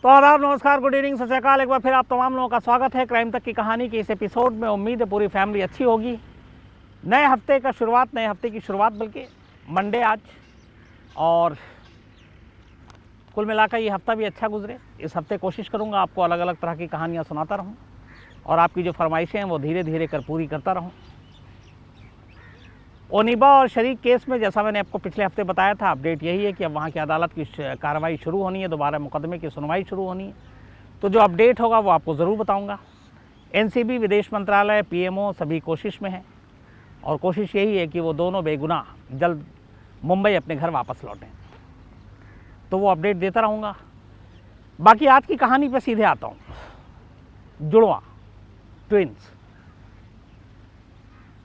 तो आदाब, नमस्कार, गुड इवनिंग, सत श्री अकाल। एक बार फिर आप तमाम लोगों का स्वागत है क्राइम तक की कहानी के इस एपिसोड में। उम्मीद है पूरी फैमिली अच्छी होगी। नए हफ्ते का शुरुआत, नए हफ्ते की शुरुआत बल्कि मंडे आज, और कुल मिलाकर ये हफ्ता भी अच्छा गुजरे। इस हफ्ते कोशिश करूँगा आपको अलग अलग तरह की कहानियाँ सुनाता रहूँ और आपकी जो फरमाइशें हैं वो धीरे धीरे कर पूरी करता रहूँ। ओनिबा और शरीक केस में जैसा मैंने आपको पिछले हफ्ते बताया था, अपडेट यही है कि अब वहाँ की अदालत की कार्रवाई शुरू होनी है, दोबारा मुकदमे की सुनवाई शुरू होनी है। तो जो अपडेट होगा वो आपको ज़रूर बताऊंगा। एनसीबी, विदेश मंत्रालय, पीएमओ सभी कोशिश में है और कोशिश यही है कि वो दोनों बेगुनाह जल्द मुंबई अपने घर वापस लौटें। तो वो अपडेट देता रहूँगा। बाकी आज की कहानी पे सीधे आता हूँ। जुड़वा, ट्विंस,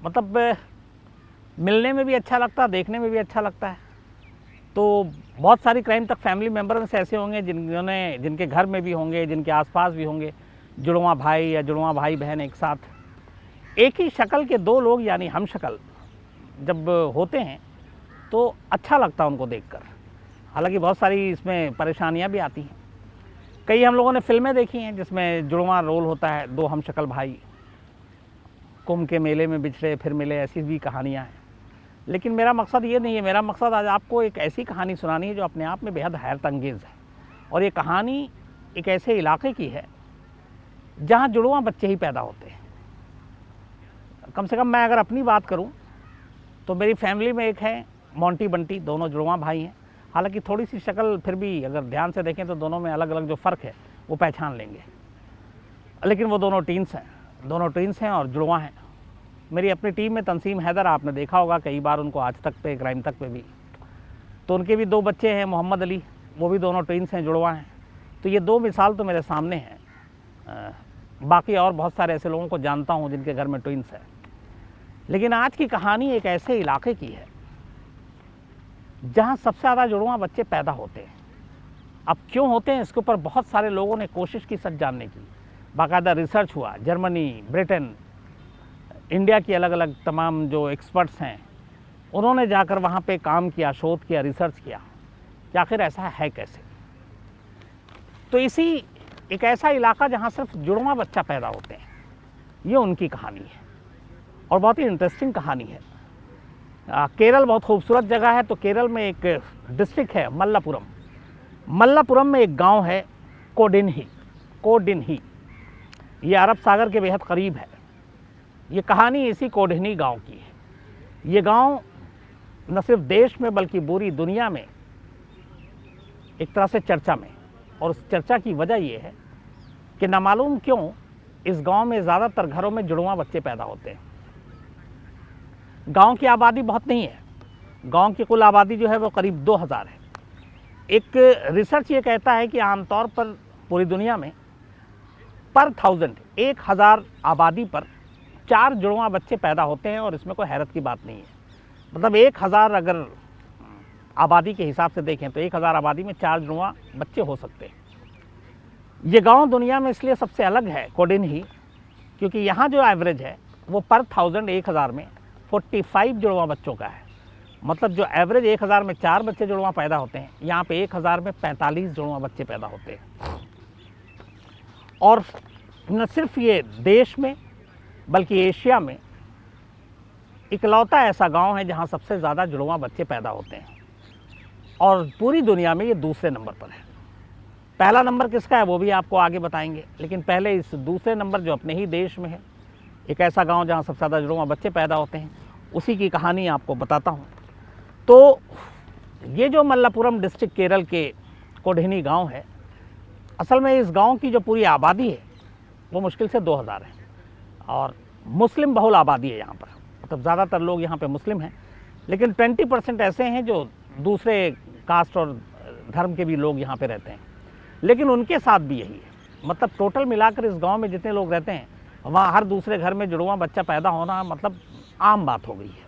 मतलब मिलने में भी अच्छा लगता है, देखने में भी अच्छा लगता है। तो बहुत सारी क्राइम तक फैमिली मेम्बर में से ऐसे होंगे जिनके घर में भी होंगे, जिनके आसपास भी होंगे जुड़वा भाई या जुड़वा भाई बहन एक साथ। एक ही शक्ल के दो लोग यानी हम शक्ल जब होते हैं तो अच्छा लगता है उनको देखकर। हालांकि बहुत सारी इसमें परेशानियां भी आती हैं। कई हम लोगों ने फिल्में देखी हैं जिसमें जुड़वा रोल होता है, दो हम शक्ल भाई कुंभ के मेले में बिछड़े फिर मिले, ऐसी भी कहानियाँ हैं। लेकिन मेरा मकसद ये नहीं है। मेरा मकसद आज आपको एक ऐसी कहानी सुनानी है जो अपने आप में बेहद हैरत अंगेज़ है। और ये कहानी एक ऐसे इलाके की है जहाँ जुड़वा बच्चे ही पैदा होते हैं। कम से कम मैं अगर अपनी बात करूँ तो मेरी फैमिली में एक है मोंटी बंटी, दोनों जुड़वा भाई हैं। हालांकि थोड़ी सी शक्ल फिर भी अगर ध्यान से देखें तो दोनों में अलग अलग जो फ़र्क है वो पहचान लेंगे, लेकिन वो दोनों ट्विंस हैं और जुड़वा हैं। मेरी अपनी टीम में तंसीम हैदर, आपने देखा होगा कई बार उनको आज तक पे, क्राइम तक पे भी। तो उनके भी दो बच्चे हैं, मोहम्मद अली, वो भी दोनों ट्विंस हैं, जुड़वा हैं। तो ये दो मिसाल तो मेरे सामने हैं। बाकी और बहुत सारे ऐसे लोगों को जानता हूँ जिनके घर में ट्विंस है। लेकिन आज की कहानी एक ऐसे इलाके की है जहाँ सबसे ज़्यादा जुड़वा बच्चे पैदा होते हैं। अब क्यों होते हैं इसके ऊपर बहुत सारे लोगों ने कोशिश की सच जानने की। बाकायदा रिसर्च हुआ, जर्मनी, ब्रिटेन, इंडिया की अलग अलग तमाम जो एक्सपर्ट्स हैं उन्होंने जाकर वहाँ पे काम किया, शोध किया, रिसर्च किया कि आखिर ऐसा है कैसे। तो इसी एक ऐसा इलाका जहाँ सिर्फ जुड़वा बच्चा पैदा होते हैं, ये उनकी कहानी है और बहुत ही इंटरेस्टिंग कहानी है। केरल बहुत खूबसूरत जगह है। तो केरल में एक डिस्ट्रिक्ट है मल्लापुरम। मल्लापुरम में एक गांव है कोडिन्ही। ये अरब सागर के बेहद करीब है। ये कहानी इसी कोडिन्ही गांव की है। ये गांव न सिर्फ देश में बल्कि पूरी दुनिया में एक तरह से चर्चा में, और उस चर्चा की वजह ये है कि न मालूम क्यों इस गांव में ज़्यादातर घरों में जुड़वा बच्चे पैदा होते हैं। गांव की आबादी बहुत नहीं है। गांव की कुल आबादी जो है वो करीब 2000 है। एक रिसर्च ये कहता है कि आमतौर पर पूरी दुनिया में पर 1000 आबादी पर 4 जुड़वा बच्चे पैदा होते हैं। और इसमें कोई हैरत की बात नहीं है। मतलब 1000 अगर आबादी के हिसाब से देखें तो 1000 आबादी में 4 जुड़वा बच्चे हो सकते हैं। ये गांव दुनिया में इसलिए सबसे अलग है कोडिन्ही, क्योंकि यहाँ जो एवरेज है वो पर 1000 में 45 जुड़वा बच्चों का है। मतलब जो एवरेज 1000 में 4 बच्चे जुड़वा पैदा होते हैं, यहाँ पे 1000 में 45 जुड़वा बच्चे पैदा होते हैं। और न सिर्फ ये देश में बल्कि एशिया में इकलौता ऐसा गांव है जहां सबसे ज़्यादा जुड़वा बच्चे पैदा होते हैं। और पूरी दुनिया में ये दूसरे नंबर पर है। पहला नंबर किसका है वो भी आपको आगे बताएंगे, लेकिन पहले इस दूसरे नंबर जो अपने ही देश में है, एक ऐसा गांव जहां सबसे ज़्यादा जुड़वा बच्चे पैदा होते हैं, उसी की कहानी आपको बताता हूँ। तो ये जो मल्लापुरम डिस्ट्रिक्ट केरल के कोडिन्ही गाँव है, असल में इस गाँव की जो पूरी आबादी है वो मुश्किल से 2000 है। और मुस्लिम बहुल आबादी है यहाँ पर। मतलब ज़्यादातर लोग यहाँ पे मुस्लिम हैं, लेकिन 20% ऐसे हैं जो दूसरे कास्ट और धर्म के भी लोग यहाँ पे रहते हैं। लेकिन उनके साथ भी यही है। मतलब टोटल मिलाकर इस गांव में जितने लोग रहते हैं वहाँ हर दूसरे घर में जुड़वा बच्चा पैदा होना मतलब आम बात हो गई है।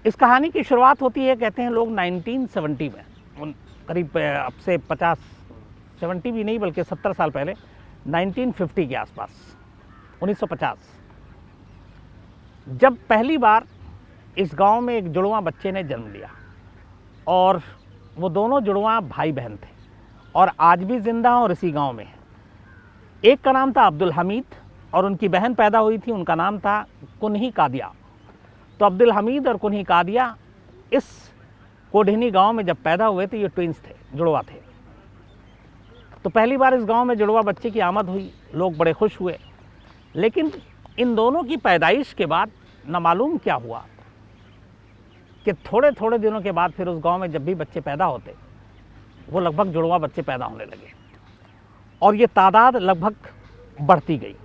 इस कहानी की शुरुआत होती है, कहते हैं लोग 1970 में, करीब अब से 70 भी नहीं बल्कि 70 साल पहले, 1950 के आसपास, 1950, जब पहली बार इस गांव में एक जुड़वा बच्चे ने जन्म लिया। और वो दोनों जुड़वा भाई बहन थे और आज भी जिंदा हैं और इसी गांव में हैं। एक का नाम था अब्दुल हमीद और उनकी बहन पैदा हुई थी, उनका नाम था कुन्ही कादिया। तो अब्दुल हमीद और कुन्ही कादिया इस कोढनी गांव में जब पैदा हुए थे, ये ट्विंस थे, जुड़वा थे। तो पहली बार इस गांव में जुड़वा बच्चे की आमद हुई, लोग बड़े खुश हुए। लेकिन इन दोनों की पैदाइश के बाद न मालूम क्या हुआ कि थोड़े थोड़े दिनों के बाद फिर उस गांव में जब भी बच्चे पैदा होते, वो लगभग जुड़वा बच्चे पैदा होने लगे और ये तादाद लगभग बढ़ती गई।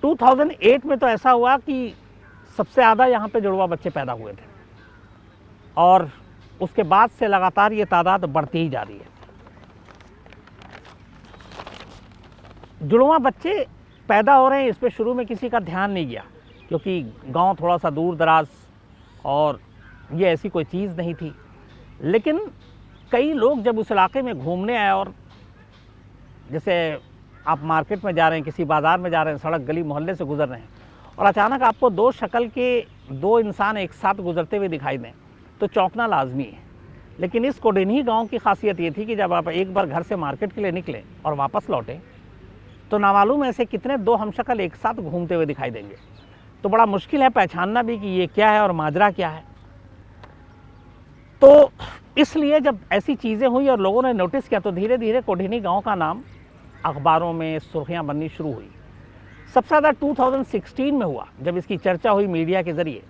2008 में तो ऐसा हुआ कि सबसे ज़्यादा यहाँ पे जुड़वा बच्चे पैदा हुए थे और उसके बाद से लगातार ये तादाद बढ़ती ही जा रही है। जुड़वा बच्चे पैदा हो रहे हैं, इस पर शुरू में किसी का ध्यान नहीं गया क्योंकि गांव थोड़ा सा दूर दराज और ये ऐसी कोई चीज़ नहीं थी। लेकिन कई लोग जब उस इलाके में घूमने आए और जैसे आप मार्केट में जा रहे हैं, किसी बाज़ार में जा रहे हैं, सड़क गली मोहल्ले से गुजर रहे हैं और अचानक आपको दो शक्ल के दो इंसान एक साथ गुजरते हुए दिखाई दें तो चौंकना लाजमी है। लेकिन इस कोढनी गांव की खासियत ये थी कि जब आप एक बार घर से मार्केट के लिए निकले और वापस लौटें तो नामालूम ऐसे कितने दो हमशक्ल एक साथ घूमते हुए दिखाई देंगे। तो बड़ा मुश्किल है पहचानना भी कि ये क्या है और माजरा क्या है। तो इसलिए जब ऐसी चीज़ें हुई और लोगों ने नोटिस किया तो धीरे धीरे कोढनी गांव का नाम अखबारों में सुर्खियां बननी शुरू हुई। सबसे ज़्यादा 2016 में हुआ जब इसकी चर्चा हुई मीडिया के ज़रिए,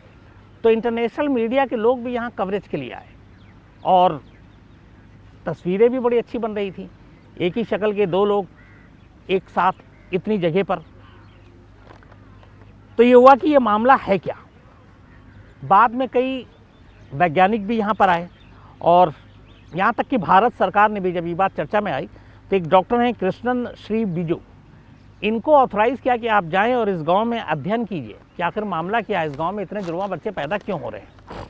तो इंटरनेशनल मीडिया के लोग भी यहाँ कवरेज के लिए आए और तस्वीरें भी बड़ी अच्छी बन रही थी। एक ही शक्ल के दो लोग एक साथ इतनी जगह पर। तो ये हुआ कि ये मामला है क्या। बाद में कई वैज्ञानिक भी यहाँ पर आए और यहाँ तक कि भारत सरकार ने भी जब ये बात चर्चा में आई तो एक डॉक्टर हैं कृष्णन श्री बिजू, इनको ऑथराइज़ किया कि आप जाएं और इस गांव में अध्ययन कीजिए कि आखिर मामला क्या है, इस गांव में इतने जुड़वा बच्चे पैदा क्यों हो रहे हैं।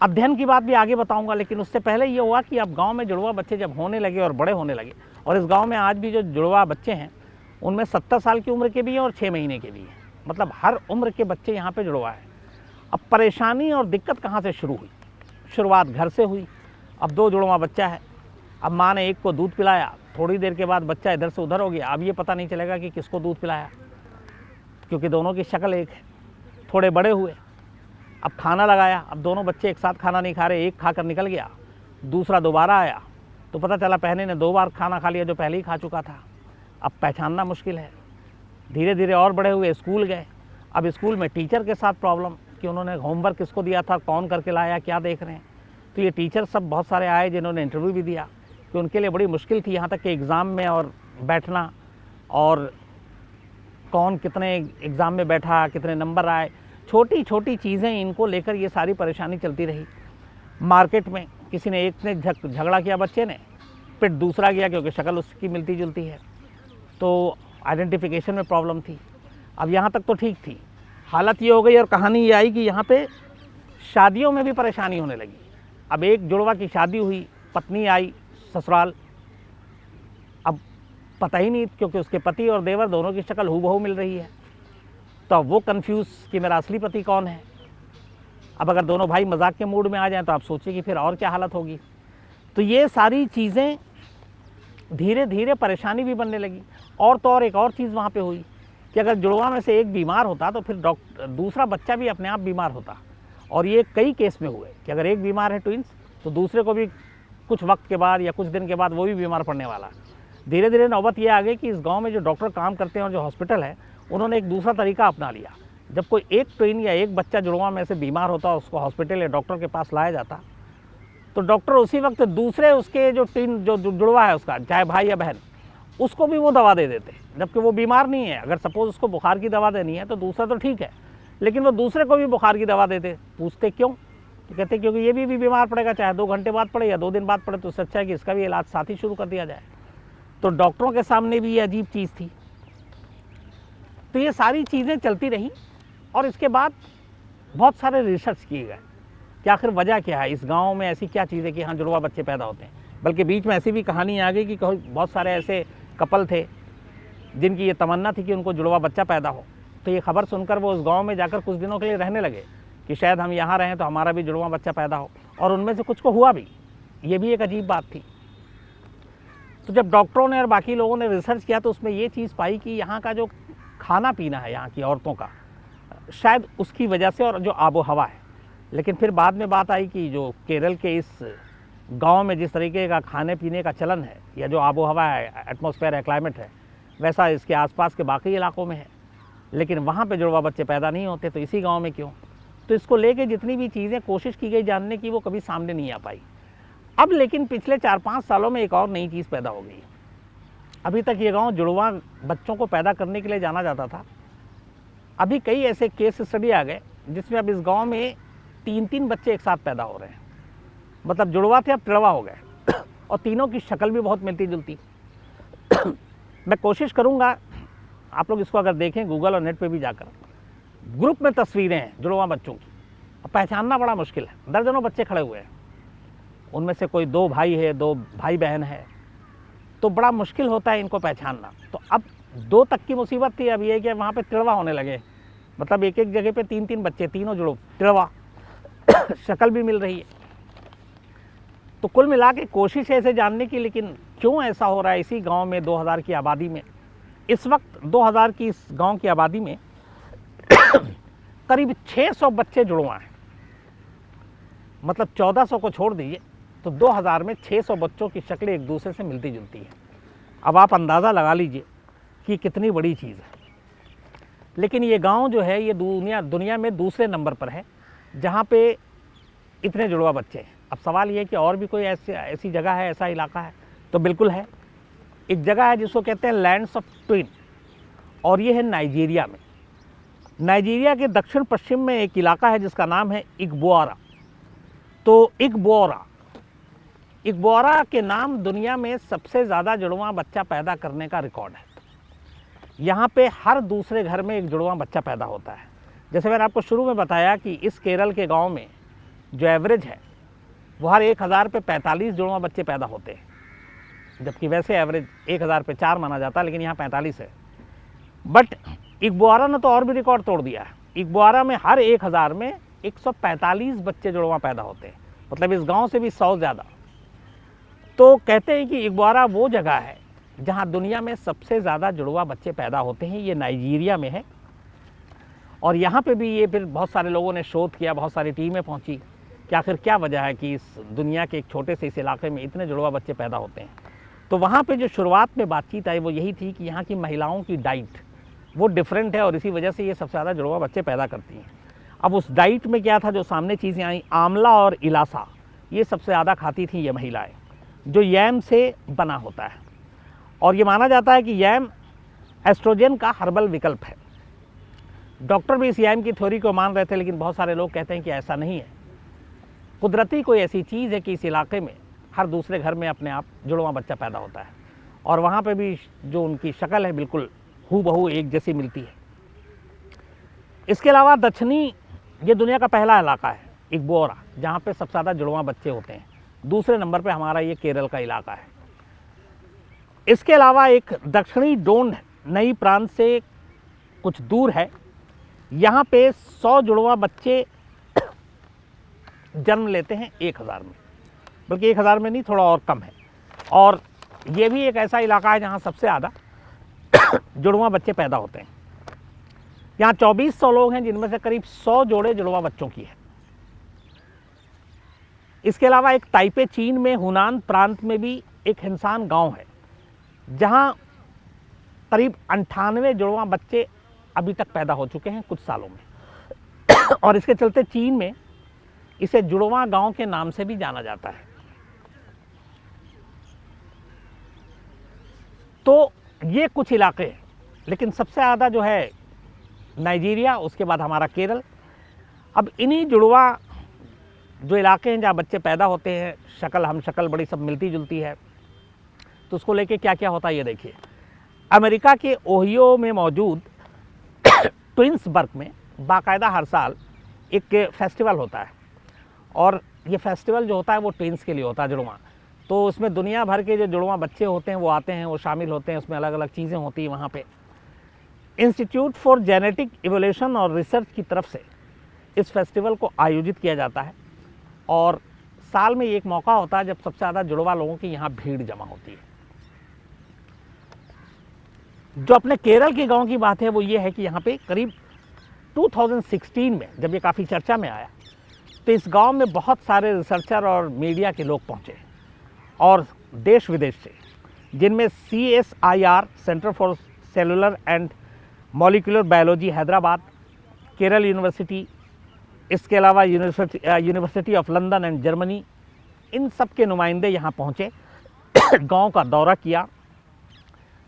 अध्ययन की बात भी आगे बताऊंगा, लेकिन उससे पहले ये हुआ कि अब गांव में जुड़वा बच्चे जब होने लगे और बड़े होने लगे और इस गांव में आज भी जो जुड़वा बच्चे हैं उनमें 70 साल की उम्र के भी हैं और 6 महीने के भी हैं, मतलब हर उम्र के बच्चे यहाँ पे जुड़वा है। अब परेशानी और दिक्कत कहाँ से शुरू हुई? शुरुआत घर से हुई। अब दो जुड़वा बच्चा है, अब माँ ने एक को दूध पिलाया, थोड़ी देर के बाद बच्चा इधर से उधर हो गया। अब ये पता नहीं चलेगा कि किसको दूध पिलाया क्योंकि दोनों की शक्ल एक है। थोड़े बड़े हुए, अब खाना लगाया, अब दोनों बच्चे एक साथ खाना नहीं खा रहे, एक खाकर निकल गया, दूसरा दोबारा आया तो पता चला पहले ने 2 बार खाना खा लिया जो पहले ही खा चुका था। अब पहचानना मुश्किल है। धीरे धीरे और बड़े हुए, स्कूल गए। अब स्कूल में टीचर के साथ प्रॉब्लम कि उन्होंने होमवर्क किसको दिया था, कौन करके लाया, क्या देख रहे हैं। तो ये टीचर सब बहुत सारे आए जिन्होंने इंटरव्यू भी दिया कि उनके लिए बड़ी मुश्किल थी यहाँ तक कि एग्ज़ाम में और बैठना और कौन कितने एग्ज़ाम में बैठा, कितने नंबर आए, छोटी छोटी चीज़ें इनको लेकर ये सारी परेशानी चलती रही। मार्केट में किसी ने एक ने झगड़ा किया बच्चे ने, फिर दूसरा गया क्योंकि शक्ल उसकी मिलती जुलती है, तो आइडेंटिफिकेशन में प्रॉब्लम थी। अब यहाँ तक तो ठीक थी, हालत ये हो गई और कहानी ये आई कि यहाँ पे शादियों में भी परेशानी होने लगी। अब एक जुड़वा की शादी हुई, पत्नी आई ससुराल, अब पता ही नहीं क्योंकि उसके पति और देवर दोनों की शक्ल हूबहू मिल रही है। तो अब वो कंफ्यूज कि मेरा असली पति कौन है। अब अगर दोनों भाई मजाक के मूड में आ जाएं तो आप सोचिए कि फिर और क्या हालत होगी। तो ये सारी चीज़ें धीरे धीरे परेशानी भी बनने लगी। और तो और एक और चीज़ वहाँ पे हुई कि अगर जुड़वा में से एक बीमार होता तो फिर दूसरा बच्चा भी अपने आप बीमार होता। और ये कई केस में हुए कि अगर एक बीमार है ट्विंस तो दूसरे को भी कुछ वक्त के बाद या कुछ दिन के बाद वो भी बीमार पड़ने वाला। धीरे धीरे नौबत ये आ गई कि इस गांव में जो डॉक्टर काम करते हैं और जो हॉस्पिटल है उन्होंने एक दूसरा तरीका अपना लिया। जब कोई एक ट्विन या एक बच्चा जुड़वा में से बीमार होता, उसको हॉस्पिटल या डॉक्टर के पास लाया जाता, तो डॉक्टर उसी वक्त दूसरे उसके जो ट्विन जो जुड़वा है उसका, चाहे भाई या बहन, उसको भी वो दवा दे देते, जबकि वो बीमार नहीं है। अगर सपोज़ उसको बुखार की दवा देनी है तो दूसरा तो ठीक है, लेकिन वो दूसरे को भी बुखार की दवा देते। पूछते क्यों? तो कहते क्योंकि ये भी बीमार पड़ेगा, चाहे 2 घंटे बाद पड़े या 2 दिन बाद पड़े, तो उससे अच्छा है कि इसका भी इलाज साथ ही शुरू कर दिया जाए। तो डॉक्टरों के सामने भी ये अजीब चीज़ थी। तो ये सारी चीज़ें चलती रहीं और इसके बाद बहुत सारे रिसर्च किए गए कि आखिर वजह क्या है, इस गांव में ऐसी क्या चीज़ है कि यहाँ जुड़वा बच्चे पैदा होते हैं। बल्कि बीच में ऐसी भी कहानी आ गई कि बहुत सारे ऐसे कपल थे जिनकी ये तमन्ना थी कि उनको जुड़वा बच्चा पैदा हो। तो ये खबर सुनकर वो उस गांव में जाकर कुछ दिनों के लिए रहने लगे कि शायद हम यहाँ रहें तो हमारा भी जुड़वा बच्चा पैदा हो। और उनमें से कुछ को हुआ भी, ये भी एक अजीब बात थी। तो जब डॉक्टरों ने और बाकी लोगों ने रिसर्च किया तो उसमें ये चीज़ पाई कि यहाँ का जो खाना पीना है यहाँ की औरतों का, शायद उसकी वजह से, और जो आबो हवा है। लेकिन फिर बाद में बात आई कि जो केरल के इस गांव में जिस तरीके का खाने पीने का चलन है, या जो आबो हवा है, एटमॉस्फेयर है, क्लाइमेट है, वैसा इसके आसपास के बाकी इलाकों में है, लेकिन वहाँ पे जुड़वा बच्चे पैदा नहीं होते, तो इसी गांव में क्यों? तो इसको लेके जितनी भी चीज़ें कोशिश की गई जानने की, वो कभी सामने नहीं आ पाई। अब लेकिन पिछले 4-5 सालों में एक और नई चीज़ पैदा हो गई। अभी तक ये गांव जुड़वा बच्चों को पैदा करने के लिए जाना जाता था। अभी कई ऐसे केस स्टडी आ गए जिसमें अब इस गांव में 3-3 बच्चे एक साथ पैदा हो रहे हैं। मतलब जुड़वा थे, अब तिड़वा हो गए और तीनों की शक्ल भी बहुत मिलती जुलती। मैं कोशिश करूंगा, आप लोग इसको अगर देखें गूगल और नेट पे भी जाकर, ग्रुप में तस्वीरें हैं जुड़वा बच्चों की, अब पहचानना बड़ा मुश्किल है। दर्जनों बच्चे खड़े हुए हैं, उनमें से कोई 2 भाई है, 2 भाई बहन है, तो बड़ा मुश्किल होता है इनको पहचानना। तो अब 2 तक की मुसीबत थी, अब ये कि वहाँ पे तिड़वा होने लगे। मतलब एक एक जगह पे 3-3 बच्चे, तीनों जुड़ो तिड़वा, शक्ल भी मिल रही है। तो कुल मिला के कोशिश है इसे जानने की, लेकिन क्यों ऐसा हो रहा है इसी गांव में 2000 की आबादी में। इस वक्त 2000 की इस गांव की आबादी में करीब 600 बच्चे जुड़वा हैं। मतलब 1400 को छोड़ दीजिए तो 2000 में 600 बच्चों की शक्लें एक दूसरे से मिलती जुलती हैं। अब आप अंदाज़ा लगा लीजिए कि कितनी बड़ी चीज़ है। लेकिन ये गांव जो है ये दुनिया में दूसरे नंबर पर है जहाँ पे इतने जुड़वा बच्चे हैं। अब सवाल ये है कि और भी कोई ऐसी जगह है, ऐसा इलाका है? तो बिल्कुल है। एक जगह है जिसको कहते हैं लैंड्स ऑफ ट्विन, और ये है नाइजीरिया में। नाइजीरिया के दक्षिण पश्चिम में एक इलाका है जिसका नाम है इग्बोआरा। तो इग्बोआरा के नाम दुनिया में सबसे ज़्यादा जुड़वा बच्चा पैदा करने का रिकॉर्ड है। यहाँ पे हर दूसरे घर में एक जुड़वा बच्चा पैदा होता है। जैसे मैंने आपको शुरू में बताया कि इस केरल के गांव में जो एवरेज है वो हर 1000 पे 45 जुड़वा बच्चे पैदा होते हैं, जबकि वैसे एवरेज 1000 पे 4 माना जाता है, लेकिन यहाँ 45 है। बट इग्बोआरा ने तो और भी रिकॉर्ड तोड़ दिया है। इग्बोआरा में हर 1000 में 145 बच्चे जुड़वा पैदा होते हैं, मतलब इस गांव से भी 100 ज़्यादा। तो कहते हैं कि इग्बोआरा वो जगह है जहां दुनिया में सबसे ज़्यादा जुड़वा बच्चे पैदा होते हैं। ये नाइजीरिया में है। और यहाँ पे भी ये फिर बहुत सारे लोगों ने शोध किया, बहुत सारी टीमें पहुँची कि आखिर क्या वजह है कि इस दुनिया के एक छोटे से इस इलाके में इतने जुड़वा बच्चे पैदा होते हैं। तो वहाँ पे जो शुरुआत में बातचीत आई वो यही थी कि यहाँ की महिलाओं की डाइट वो डिफरेंट है और इसी वजह से ये सबसे ज़्यादा जुड़वा बच्चे पैदा करती हैं। अब उस डाइट में क्या था, जो सामने चीज़ें आई, आंवला और इलासा, ये सबसे ज़्यादा खाती थी ये महिलाएँ, जो यैम से बना होता है। और ये माना जाता है कि यैम एस्ट्रोजन का हर्बल विकल्प है। डॉक्टर भी इस यैम की थ्योरी को मान रहे थे, लेकिन बहुत सारे लोग कहते हैं कि ऐसा नहीं है। कुदरती कोई ऐसी चीज़ है कि इस इलाके में हर दूसरे घर में अपने आप जुड़वा बच्चा पैदा होता है, और वहाँ पे भी जो उनकी शक्ल है बिल्कुल हूबहू एक जैसी मिलती है। इसके अलावा दक्षिणी, ये दुनिया का पहला इलाका है इग्बोआरा, जहाँ पे सबसे ज़्यादा जुड़वा बच्चे होते हैं। दूसरे नंबर पे हमारा ये केरल का इलाका है। इसके अलावा एक दक्षिणी डोंड नई प्रांत से कुछ दूर है, यहाँ पे 100 जुड़वा बच्चे जन्म लेते हैं 1000 में, बल्कि 1000 में नहीं, थोड़ा और कम है। और ये भी एक ऐसा इलाका है जहाँ सबसे ज़्यादा जुड़वा बच्चे पैदा होते हैं। यहाँ 2400 लोग हैं, जिनमें से करीब 100 जोड़े जुड़वा बच्चों की है। इसके अलावा एक ताइपे चीन में हुनान प्रांत में भी एक हिंसान गांव है, जहां करीब 98 जुड़वा बच्चे अभी तक पैदा हो चुके हैं कुछ सालों में। और इसके चलते चीन में इसे जुड़वा गांव के नाम से भी जाना जाता है। तो ये कुछ इलाके हैं, लेकिन सबसे ज़्यादा जो है नाइजीरिया, उसके बाद हमारा केरल। अब इन्हीं जुड़वा जो इलाके हैं जहाँ बच्चे पैदा होते हैं, शक्ल हम शक्ल बड़ी सब मिलती जुलती है, तो उसको लेके क्या क्या होता है ये देखिए। अमेरिका के ओहियो में मौजूद ट्विंसबर्ग में बाकायदा हर साल एक फेस्टिवल होता है, और ये फेस्टिवल जो होता है वो ट्विंस के लिए होता है, जुड़वा। तो उसमें दुनिया भर के जो जुड़वा बच्चे होते हैं वो आते हैं, वो शामिल होते हैं, उसमें अलग अलग चीज़ें होती हैं वहाँ पे। इंस्टीट्यूट फॉर जेनेटिक इवोल्यूशन और रिसर्च की तरफ से इस फेस्टिवल को आयोजित किया जाता है, और साल में एक मौका होता है जब सबसे ज़्यादा जुड़वा लोगों की यहाँ भीड़ जमा होती है। जो अपने केरल के गांव की बात है वो ये है कि यहाँ पे करीब 2016 में जब ये काफ़ी चर्चा में आया तो इस गांव में बहुत सारे रिसर्चर और मीडिया के लोग पहुँचे और देश विदेश से, जिनमें CSIR centre for cellular and molecular biology Hyderabad, Kerala university, इसके अलावा university of London and Germany, इन सब के नुमाइंदे यहाँ पहुँचे, गांव का दौरा किया,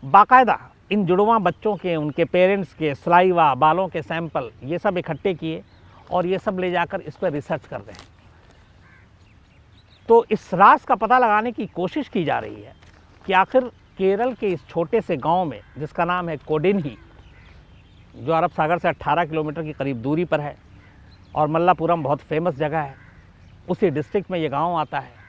बाकायदा इन जुड़वा बच्चों के, उनके पेरेंट्स के सलाइवा, बालों के सैंपल ये सब इकट्ठे किए और ये सब ले जाकर इस पर रिसर्च कर रहे हैं। तो इस राज का पता लगाने की कोशिश की जा रही है कि आखिर केरल के इस छोटे से गांव में, जिसका नाम है कोडिन्ही, जो अरब सागर से 18 किलोमीटर की करीब दूरी पर है और मल्लापुरम बहुत फेमस जगह है, उसी डिस्ट्रिक्ट में ये गांव आता है।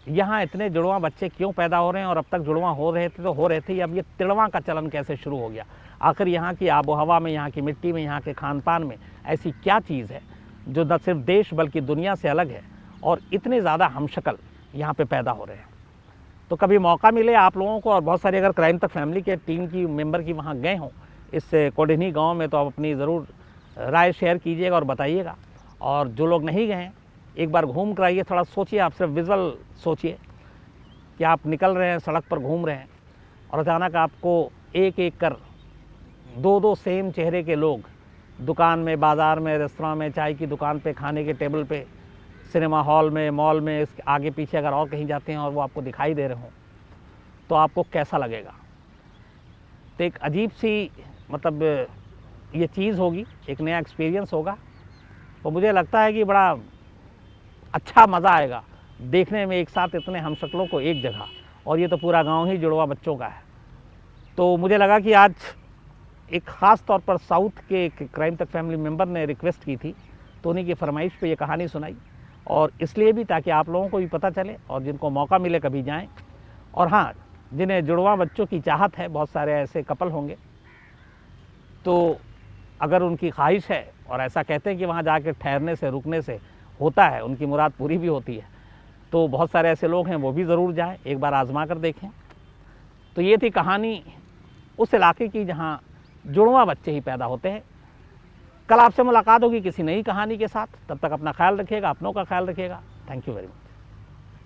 यहाँ इतने जुड़वा बच्चे क्यों पैदा हो रहे हैं और अब तक जुड़वा हो रहे थे तो हो रहे थे, अब ये तिड़वा का चलन कैसे शुरू हो गया? आखिर यहाँ की आबो हवा में, यहाँ की मिट्टी में, यहाँ के खान पान में ऐसी क्या चीज़ है जो न सिर्फ देश बल्कि दुनिया से अलग है और इतने ज़्यादा हमशक्ल यहाँ पे पैदा हो रहे हैं? तो कभी मौका मिले आप लोगों को, और बहुत सारे अगर क्राइम तक फैमिली के टीम की मेंबर की वहाँ गए हों इस कोडिन्ही गाँव में, तो आप अपनी ज़रूर राय शेयर कीजिएगा और बताइएगा। और जो लोग नहीं गए हैं एक बार घूम कर आइए, थोड़ा सोचिए, आप सिर्फ विजुअल सोचिए कि आप निकल रहे हैं, सड़क पर घूम रहे हैं और अचानक आपको एक एक कर दो सेम चेहरे के लोग दुकान में, बाज़ार में, रेस्तरां में, चाय की दुकान पे, खाने के टेबल पे, सिनेमा हॉल में, मॉल में, इसके आगे पीछे अगर और कहीं जाते हैं और वो आपको दिखाई दे रहे हों तो आपको कैसा लगेगा? तो एक अजीब सी मतलब ये चीज़ होगी, एक नया एक्सपीरियंस होगा। तो मुझे लगता है कि बड़ा अच्छा मज़ा आएगा देखने में एक साथ इतने हमशक्लों को एक जगह, और ये तो पूरा गांव ही जुड़वा बच्चों का है। तो मुझे लगा कि आज एक ख़ास तौर पर साउथ के एक क्राइम तक फैमिली मेंबर ने रिक्वेस्ट की थी तो उन्हीं की फरमाइश पे ये कहानी सुनाई, और इसलिए भी ताकि आप लोगों को भी पता चले और जिनको मौका मिले कभी जाएं। और हाँ, जिन्हें जुड़वा बच्चों की चाहत है, बहुत सारे ऐसे कपल होंगे, तो अगर उनकी ख्वाहिश है और ऐसा कहते हैं कि वहाँ जाकर ठहरने से, रुकने से होता है, उनकी मुराद पूरी भी होती है, तो बहुत सारे ऐसे लोग हैं, वो भी ज़रूर जाएं, एक बार आजमा कर देखें। तो ये थी कहानी उस इलाके की जहाँ जुड़वा बच्चे ही पैदा होते हैं। कल आपसे मुलाकात होगी किसी नई कहानी के साथ, तब तक अपना ख्याल रखिएगा, अपनों का ख्याल रखिएगा। Thank you very much.